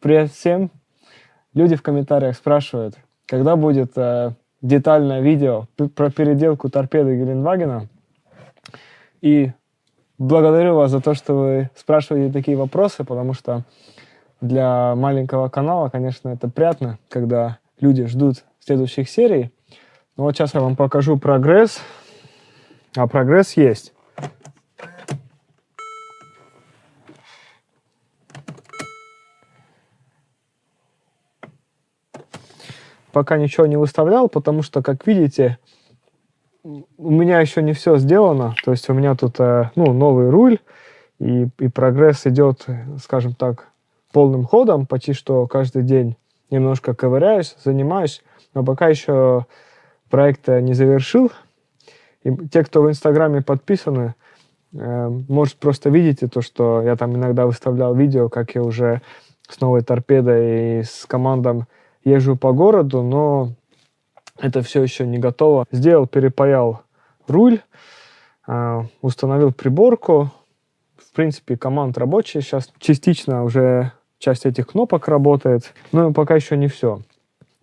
Привет всем! Люди в комментариях спрашивают, когда будет детальное видео про переделку торпеды Гелендвагена. И благодарю вас за то, что вы спрашиваете такие вопросы, потому что для маленького канала, конечно, это приятно, когда люди ждут следующих серий. Но вот сейчас я вам покажу прогресс. А прогресс есть. Пока ничего не выставлял, потому что, как видите, у меня еще не все сделано. То есть у меня тут новый руль, и прогресс идет, скажем так, полным ходом. Почти что каждый день немножко ковыряюсь, занимаюсь, но пока еще проект не завершил. И те, кто в Инстаграме подписаны, может, просто видите то, что я там иногда выставлял видео, как я уже с новой торпедой и с командом езжу по городу, но это все еще не готово. Сделал, перепаял руль, установил приборку. В принципе, команд рабочая. Сейчас частично уже часть этих кнопок работает, но пока еще не все.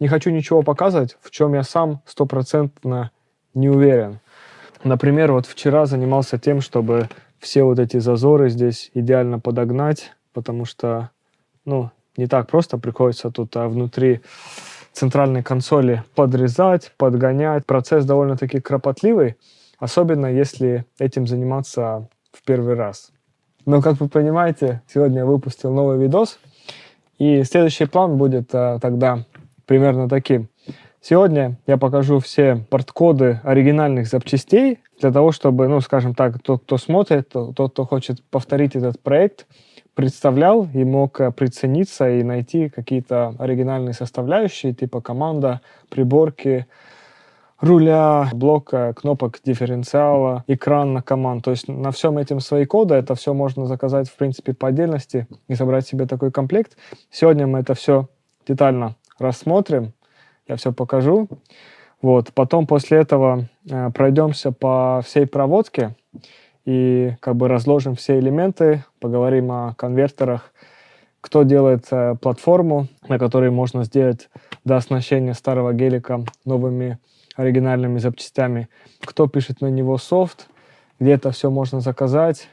Не хочу ничего показывать, в чем я сам стопроцентно не уверен. Например, вот вчера занимался тем, чтобы все вот эти зазоры здесь идеально подогнать, потому что, не так просто, приходится тут внутри центральной консоли подрезать, подгонять. Процесс довольно-таки кропотливый, особенно если этим заниматься в первый раз. Но, как вы понимаете, сегодня я выпустил новый видос, и следующий план будет тогда примерно таким. Сегодня я покажу все порткоды оригинальных запчастей, для того, чтобы, скажем так, тот, кто смотрит, тот, кто хочет повторить этот проект, представлял и мог прицениться и найти какие-то оригинальные составляющие, типа команда, приборки, руля, блока, кнопок дифференциала, экран на команд. То есть на всем этим свои коды. Это все можно заказать, в принципе, по отдельности и собрать себе такой комплект. Сегодня мы это все детально рассмотрим. Я все покажу. Вот. Потом после этого пройдемся по всей проводке и разложим все элементы, поговорим о конвертерах, кто делает платформу, на которой можно сделать дооснащение старого гелика новыми оригинальными запчастями, кто пишет на него софт, где это все можно заказать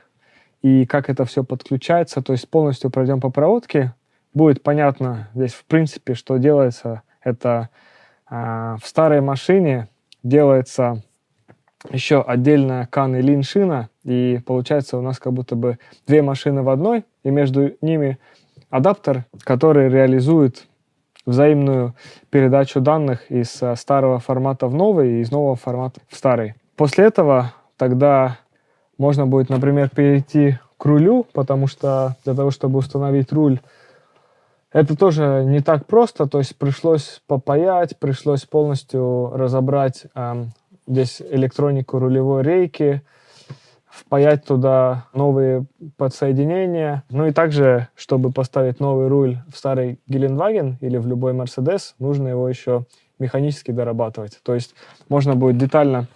и как это все подключается. То есть полностью пройдем по проводке. Будет понятно здесь в принципе, что делается. Это в старой машине делается еще отдельная CAN и LIN шина, и получается у нас как будто бы две машины в одной, и между ними адаптер, который реализует взаимную передачу данных из старого формата в новый и из нового формата в старый. После этого тогда можно будет, например, перейти к рулю, потому что для того, чтобы установить руль, это тоже не так просто, то есть пришлось попаять, пришлось полностью разобрать здесь электронику рулевой рейки, впаять туда новые подсоединения. Ну и также, чтобы поставить новый руль в старый Гелендваген или в любой Мерседес, нужно его еще механически дорабатывать. То есть можно будет детально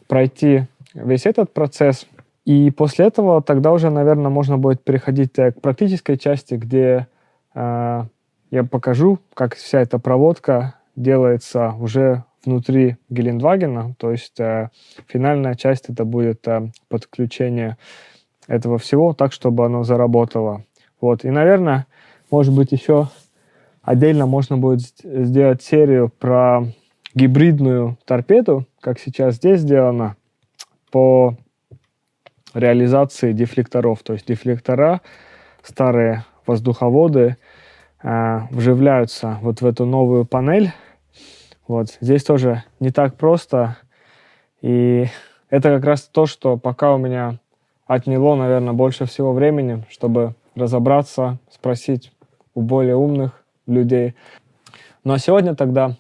пройти весь этот процесс. И после этого тогда уже, наверное, можно будет переходить к практической части, где я покажу, как вся эта проводка делается уже внутри Гелендвагена, то есть финальная часть это будет подключение этого всего так, чтобы оно заработало. Вот. И, наверное, может быть, еще отдельно можно будет сделать серию про гибридную торпеду, как сейчас здесь сделано, по реализации дефлекторов. То есть дефлектора, старые воздуховоды вживляются вот в эту новую панель. Вот. Здесь тоже не так просто. И это как раз то, что пока у меня отняло, наверное, больше всего времени, чтобы разобраться, спросить у более умных людей. Ну а сегодня тогда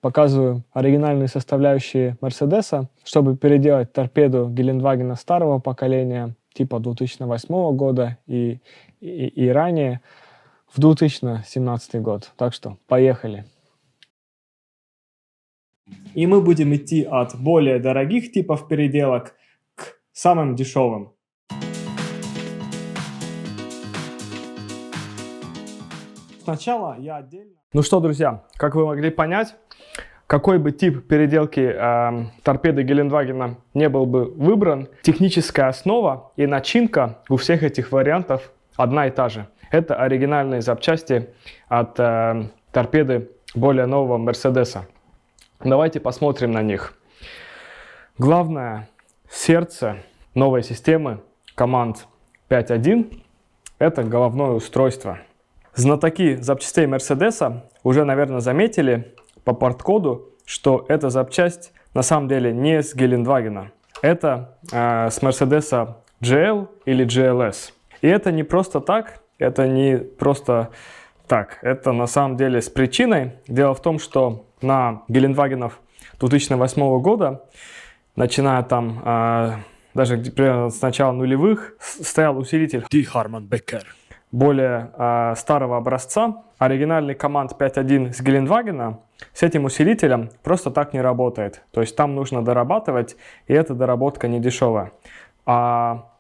показываю оригинальные составляющие Мерседеса, чтобы переделать торпеду Гелендвагена старого поколения, типа 2008 года и ранее, в 2017 год. Так что поехали. И мы будем идти от более дорогих типов переделок к самым дешевым. Сначала я отдельно... Ну что, друзья, как вы могли понять, какой бы тип переделки торпеды Гелендвагена не был бы выбран, техническая основа и начинка у всех этих вариантов одна и та же. Это оригинальные запчасти от торпеды более нового Мерседеса. Давайте посмотрим на них. Главное сердце новой системы команд 5.1 – это головное устройство. Знатоки запчастей Мерседеса уже, наверное, заметили по порткоду, что эта запчасть на самом деле не с Гелендвагена. Это с Мерседеса GL или GLS. И это не просто так, это не просто так. Это на самом деле с причиной. Дело в том, что на Гелендвагенов 2008 года, начиная там даже примерно с начала нулевых, стоял усилитель Die Harman Becker. более старого образца. Оригинальный команд 5.1 с Гелендвагена с этим усилителем просто так не работает. То есть там нужно дорабатывать, и эта доработка не дешевая. А,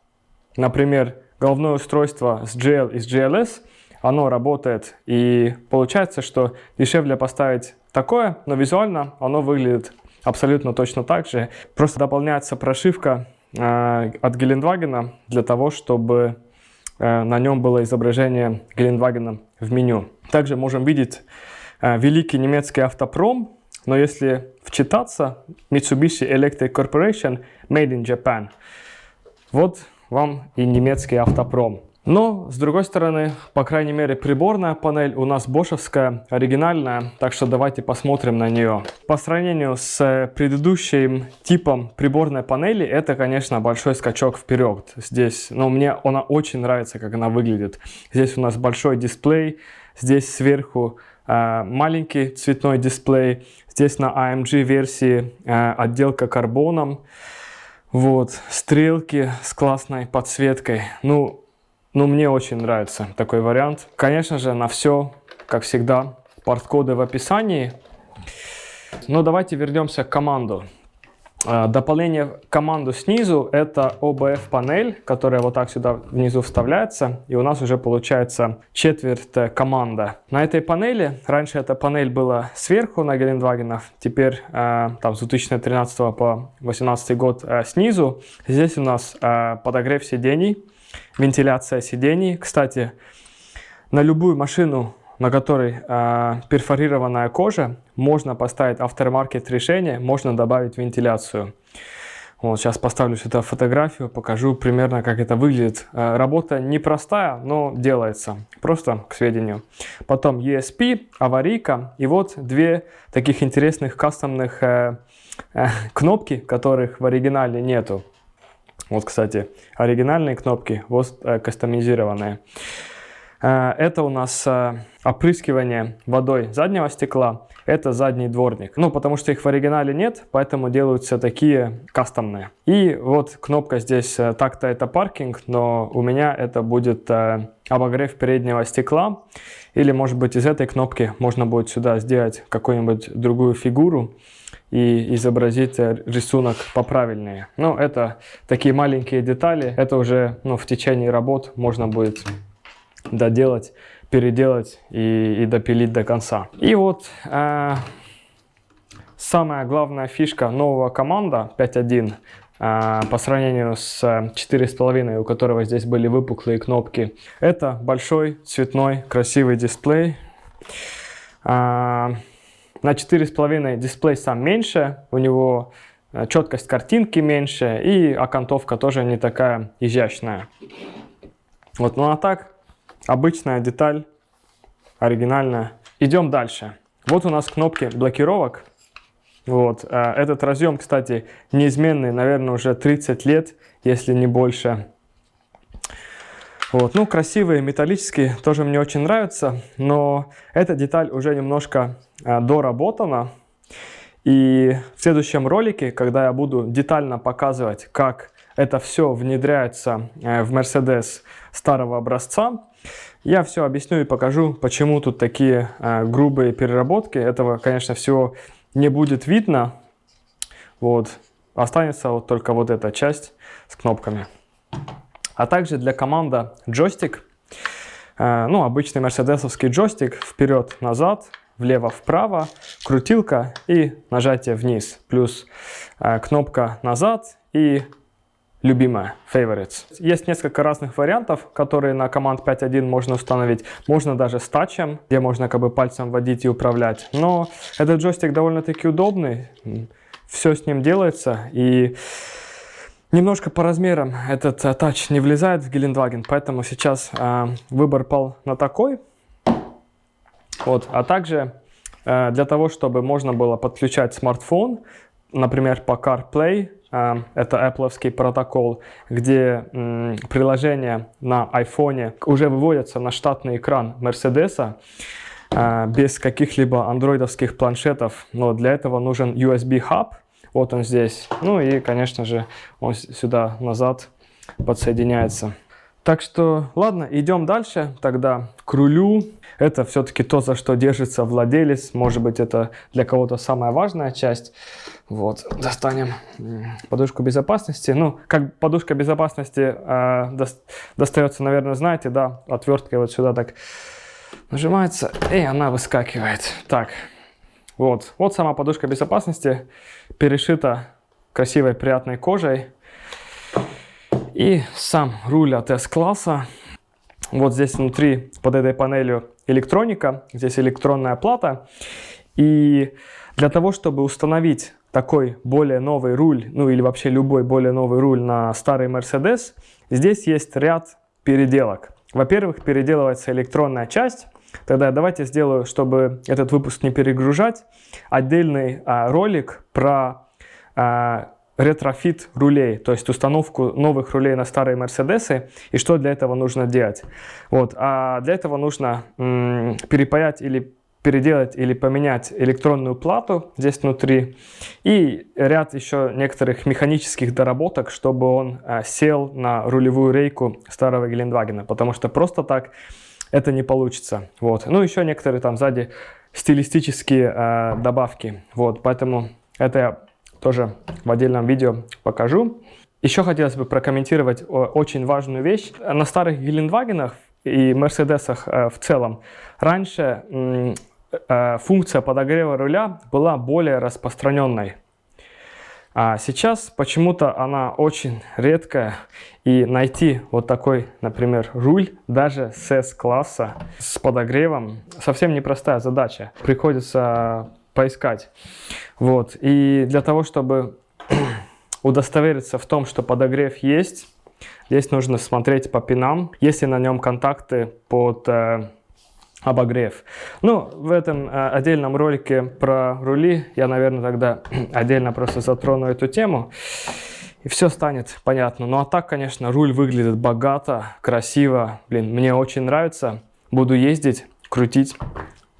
например, головное устройство с GL и с GLS, оно работает, и получается, что дешевле поставить такое, но визуально оно выглядит абсолютно точно так же. Просто дополняется прошивка от Гелендвагена для того, чтобы на нем было изображение Гелендвагена в меню. Также можем видеть великий немецкий автопром, но если вчитаться, Mitsubishi Electric Corporation Made in Japan. Вот вам и немецкий автопром. Но, с другой стороны, по крайней мере, приборная панель у нас бошевская, оригинальная, так что давайте посмотрим на нее. По сравнению с предыдущим типом приборной панели, это, конечно, большой скачок вперед. Здесь, мне она очень нравится, как она выглядит. Здесь у нас большой дисплей, здесь сверху маленький цветной дисплей, здесь на AMG версии отделка карбоном, вот, стрелки с классной подсветкой. Мне очень нравится такой вариант. Конечно же, на все, как всегда, порткоды в описании. Но давайте вернемся к команду. Дополнение к команду снизу – это OBF-панель, которая вот так сюда внизу вставляется. И у нас уже получается четверть команда. На этой панели, раньше эта панель была сверху на Гелендвагенах, теперь там с 2013 по 2018 год снизу. Здесь у нас подогрев сидений. Вентиляция сидений. Кстати, на любую машину, на которой перфорированная кожа, можно поставить aftermarket решение, можно добавить вентиляцию. Вот, сейчас поставлю сюда фотографию, покажу примерно, как это выглядит. Работа непростая, но делается. Просто к сведению. Потом ESP, аварийка и вот две таких интересных кастомных кнопки, которых в оригинале нету. Вот, кстати, оригинальные кнопки, вот кастомизированные. Это у нас опрыскивание водой заднего стекла. Это задний дворник. Потому что их в оригинале нет, поэтому делаются такие кастомные. И вот кнопка здесь, так-то это паркинг, но у меня это будет обогрев переднего стекла. Или, может быть, из этой кнопки можно будет сюда сделать какую-нибудь другую фигуру и изобразить рисунок поправильнее. Это такие маленькие детали. Это уже в течение работ можно будет доделать, переделать и допилить до конца. И вот самая главная фишка нового команда 5.1 по сравнению с 4.5, у которого здесь были выпуклые кнопки. Это большой цветной красивый дисплей. На 4.5 дисплей сам меньше, у него четкость картинки меньше и окантовка тоже не такая изящная. Вот, а так, обычная деталь, оригинальная. Идем дальше. Вот у нас кнопки блокировок. Вот, этот разъем, кстати, неизменный, наверное, уже 30 лет, если не больше. Вот, красивые, металлические, тоже мне очень нравятся, но эта деталь уже немножко доработана. И в следующем ролике, когда я буду детально показывать, как это все внедряется в Mercedes старого образца, я все объясню и покажу, почему тут такие грубые переработки. Этого, конечно, всего не будет видно. Вот, останется вот только вот эта часть с кнопками. А также для команды джойстик. ну, обычный мерседесовский джойстик, вперед-назад, влево-вправо, крутилка и нажатие вниз, плюс кнопка назад и любимая, favorites. Есть несколько разных вариантов, которые на Command 5.1 можно установить. Можно даже с тачем, где можно как бы пальцем водить и управлять. Но этот джойстик довольно-таки удобный, все с ним делается. И немножко по размерам этот тач не влезает в Гелендваген, поэтому сейчас выбор пал на такой. Вот. А также для того, чтобы можно было подключать смартфон, например, по CarPlay, это Apple'овский протокол, где приложения на iPhone уже выводятся на штатный экран Мерседеса без каких-либо андроидовских планшетов. Но для этого нужен USB-хаб. Вот он здесь. Ну и, конечно же, он сюда назад подсоединяется. Так что, ладно, идем дальше тогда к рулю. Это все-таки то, за что держится владелец. Может быть, это для кого-то самая важная часть. Вот, достанем подушку безопасности. Ну, как подушка безопасности достается, наверное, знаете, да, отверткой вот сюда так нажимается, и она выскакивает. Так, вот сама подушка безопасности перешита красивой, приятной кожей. И сам руль от S-класса. Вот здесь внутри под этой панелью электроника, здесь электронная плата. И для того, чтобы установить такой более новый руль, ну или вообще любой более новый руль на старый Mercedes, здесь есть ряд переделок. Во-первых, переделывается электронная часть. Тогда давайте сделаю, чтобы этот выпуск не перегружать, отдельный ролик про ретрофит рулей, то есть установку новых рулей на старые Мерседесы и что для этого нужно делать. Вот. А для этого нужно перепаять или переделать или поменять электронную плату здесь внутри и ряд еще некоторых механических доработок, чтобы он сел на рулевую рейку старого Гелендвагена, потому что просто так это не получится. Вот. Ну еще некоторые там сзади стилистические добавки. Вот. Поэтому это я тоже в отдельном видео покажу. Еще хотелось бы прокомментировать очень важную вещь. На старых Гелендвагенах и Мерседесах в целом раньше функция подогрева руля была более распространенной. А сейчас почему-то она очень редкая. И найти вот такой, например, руль даже с S-класса с подогревом совсем непростая задача. Приходится поискать. Вот. И для того, чтобы удостовериться в том, что подогрев есть, здесь нужно смотреть по пинам, есть ли на нем контакты под обогрев. Ну, в этом отдельном ролике про рули я, наверное, тогда отдельно просто затрону эту тему, и все станет понятно. Ну, а так, конечно, руль выглядит богато, красиво. Блин, мне очень нравится. Буду ездить, крутить,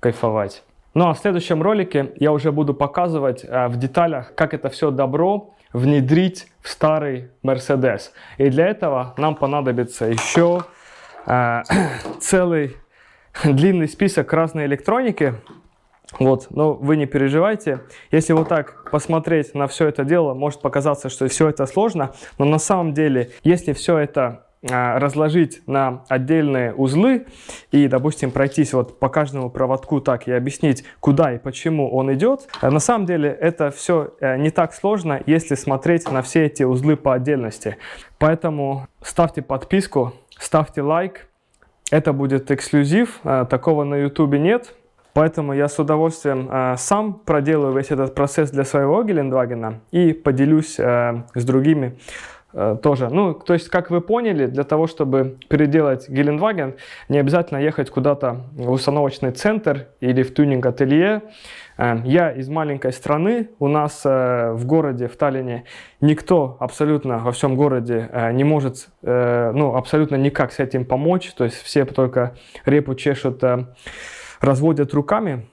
кайфовать. Ну, а в следующем ролике я уже буду показывать в деталях, как это все добро внедрить в старый Mercedes. И для этого нам понадобится еще целый длинный список разной электроники. Вот, но вы не переживайте. Если вот так посмотреть на все это дело, может показаться, что все это сложно. Но на самом деле, если все это разложить на отдельные узлы и, допустим, пройтись вот по каждому проводку так и объяснить, куда и почему он идет, на самом деле это все не так сложно, если смотреть на все эти узлы по отдельности. Поэтому ставьте подписку, ставьте лайк. Это будет эксклюзив, такого на YouTube нет. Поэтому я с удовольствием сам проделаю весь этот процесс для своего Гелендвагена и поделюсь с другими тоже. Ну, то есть, как вы поняли, для того, чтобы переделать Гелендваген, не обязательно ехать куда-то в установочный центр или в тюнинг-ателье. Я из маленькой страны, у нас в городе, в Таллине, никто абсолютно во всем городе не может, ну, абсолютно никак с этим помочь. То есть, все только репу чешут, разводят руками.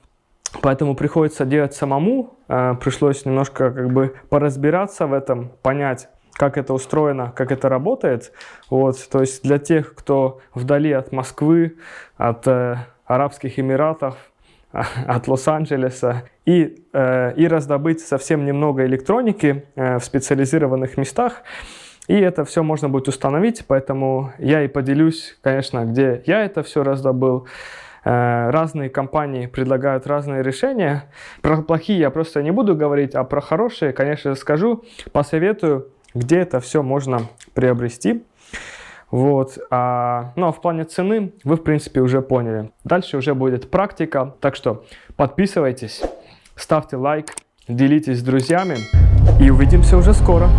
Поэтому приходится делать самому. Пришлось немножко как бы поразбираться в этом, понять, как это устроено, как это работает. Вот, то есть для тех, кто вдали от Москвы, от Арабских Эмиратов, от Лос-Анджелеса, и раздобыть совсем немного электроники в специализированных местах. И это все можно будет установить, поэтому я и поделюсь, конечно, где я это все раздобыл. Разные компании предлагают разные решения. Про плохие я просто не буду говорить, а про хорошие, конечно, скажу, посоветую, где это все можно приобрести. Вот. Ну а в плане цены вы, в принципе, уже поняли. Дальше уже будет практика. Так что подписывайтесь, ставьте лайк, делитесь с друзьями и увидимся уже скоро.